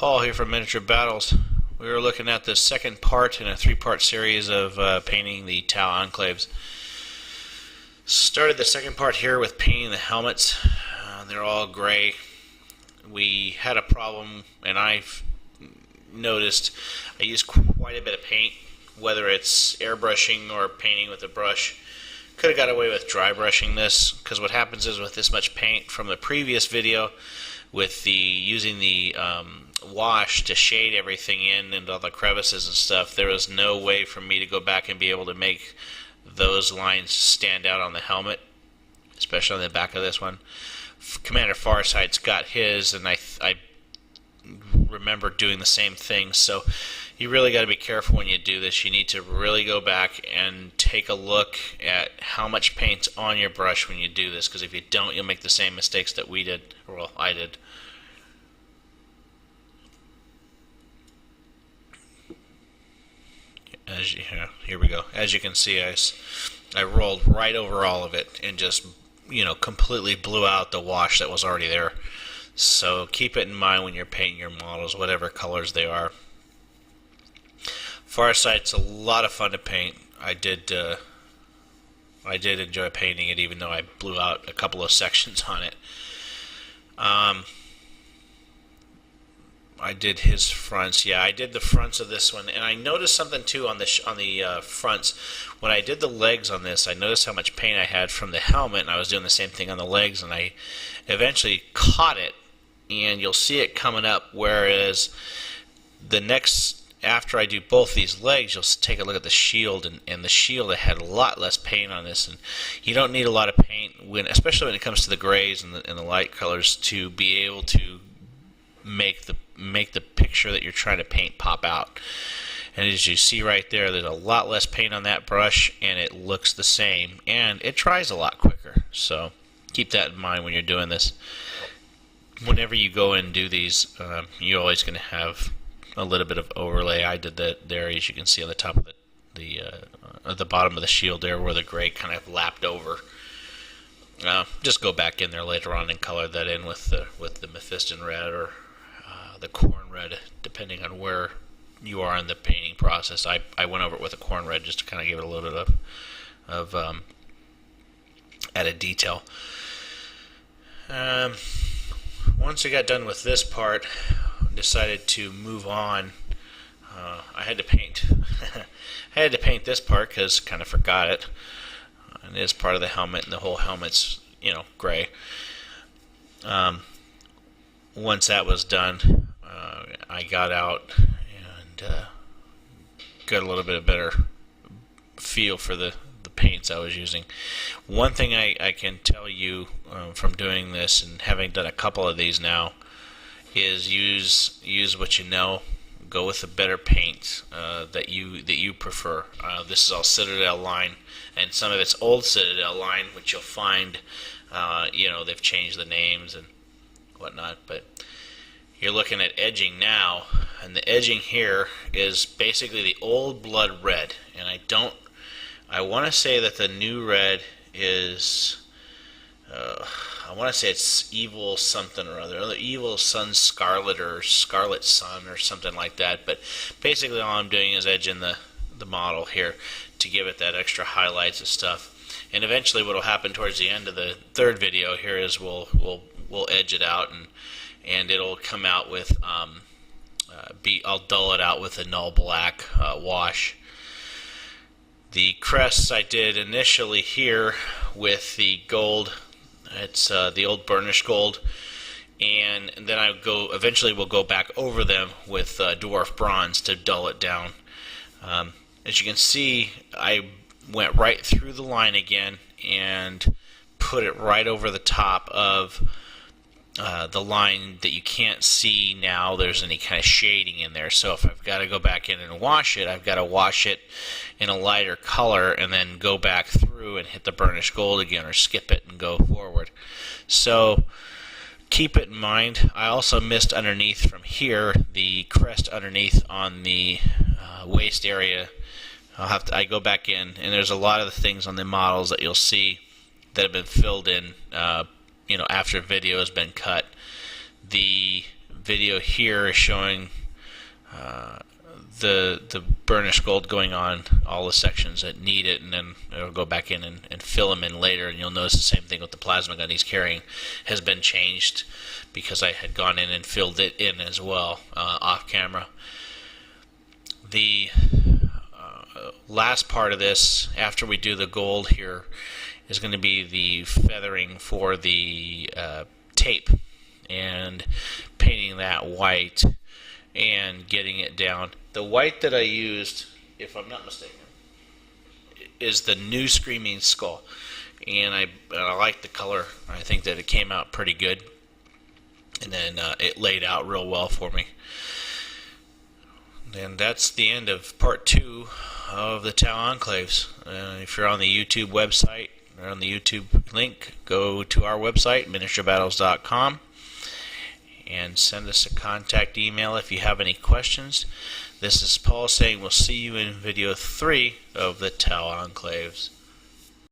Paul here from Miniature Battles. We were looking at the second part in a three-part series of painting the Tau Enclaves. Started the second part here with painting the helmets. They're all gray. We had a problem, and I've noticed I use quite a bit of paint, whether it's airbrushing or painting with a brush. Could have got away with dry brushing this, because what happens is with this much paint from the previous video, with the using the wash to shade everything in and all the crevices and stuff, there was no way for me to go back and be able to make those lines stand out on the helmet, especially on the back of this one. Commander Farsight's got his, and I remember doing the same thing. So you really got to be careful when you do this. You need to really go back and take a look at how much paint's on your brush when you do this, because if you don't, you'll make the same mistakes that we did, or well, I did. Here we go. As you can see, I rolled right over all of it and just, completely blew out the wash that was already there. So keep it in mind when you're painting your models, whatever colors they are. Farsight's a lot of fun to paint. I did enjoy painting it, even though I blew out a couple of sections on it. I did his fronts. Yeah, I did the fronts of this one, and I noticed something too on the fronts. When I did the legs on this, I noticed how much paint I had from the helmet, and I was doing the same thing on the legs, and I eventually caught it, and you'll see it coming up. Whereas the next, after I do both these legs, you'll take a look at the shield, and the shield, I had a lot less paint on this, and you don't need a lot of paint especially when it comes to the grays and the light colors, to be able to make the picture that you're trying to paint pop out. And as you see right there, there's a lot less paint on that brush, and it looks the same, and it dries a lot quicker. So keep that in mind when you're doing this. Whenever you go and do these, you're always going to have a little bit of overlay. I did that there, as you can see on the top of at the bottom of the shield there, where the gray kind of lapped over. Just go back in there later on and color that in with the Mephiston red or the corn red, depending on where you are in the painting process. I went over it with a corn red just to kind of give it a little bit of added detail. Once I got done with this part, decided to move on. I had to paint. I had to paint this part because kind of forgot it. And it is part of the helmet, and the whole helmet's gray. Once that was done, I got out and got a little bit of better feel for the paints I was using. One thing I can tell you from doing this and having done a couple of these now is use what you know. Go with the better paint that you prefer. This is all Citadel line, and some of it's old Citadel line, which you'll find they've changed the names and whatnot. But you're looking at edging now, and the edging here is basically the old blood red. And I want to say that the new red is I want to say it's Evil something or other, Evil Sun Scarlet or Scarlet Sun or something like that. But basically all I'm doing is edging the model here to give it that extra highlights and stuff. And eventually what will happen towards the end of the third video here is we'll edge it out, and it'll come out with I'll dull it out with a null black wash. The crests I did initially here with the gold. It's the old burnished gold, and then eventually we'll go back over them with dwarf bronze to dull it down. As you can see, I went right through the line again and put it right over the top of the line that you can't see now there's any kind of shading in there. So if I've got to go back in and wash it, I've got to wash it in a lighter color and then go back through and hit the burnished gold again, or skip it and go forward. So keep it in mind. I also missed underneath from here, the crest underneath on the waist area. I go back in, and there's a lot of the things on the models that you'll see that have been filled in after video has been cut. The video here is showing the burnished gold going on all the sections that need it, and then it'll go back in and fill them in later. And you'll notice the same thing with the plasma gun he's carrying has been changed because I had gone in and filled it in as well off camera. The last part of this, after we do the gold here, is going to be the feathering for the tape and painting that white and getting it down. The white that I used, if I'm not mistaken, is the new Screaming Skull, and I like the color. I think that it came out pretty good, and then it laid out real well for me. And that's the end of part 2 of the Tau Enclaves. If you're on the YouTube website or on the YouTube link, go to our website, miniaturebattles.com, and send us a contact email if you have any questions. This is Paul saying we'll see you in video 3 of the Tau Enclaves.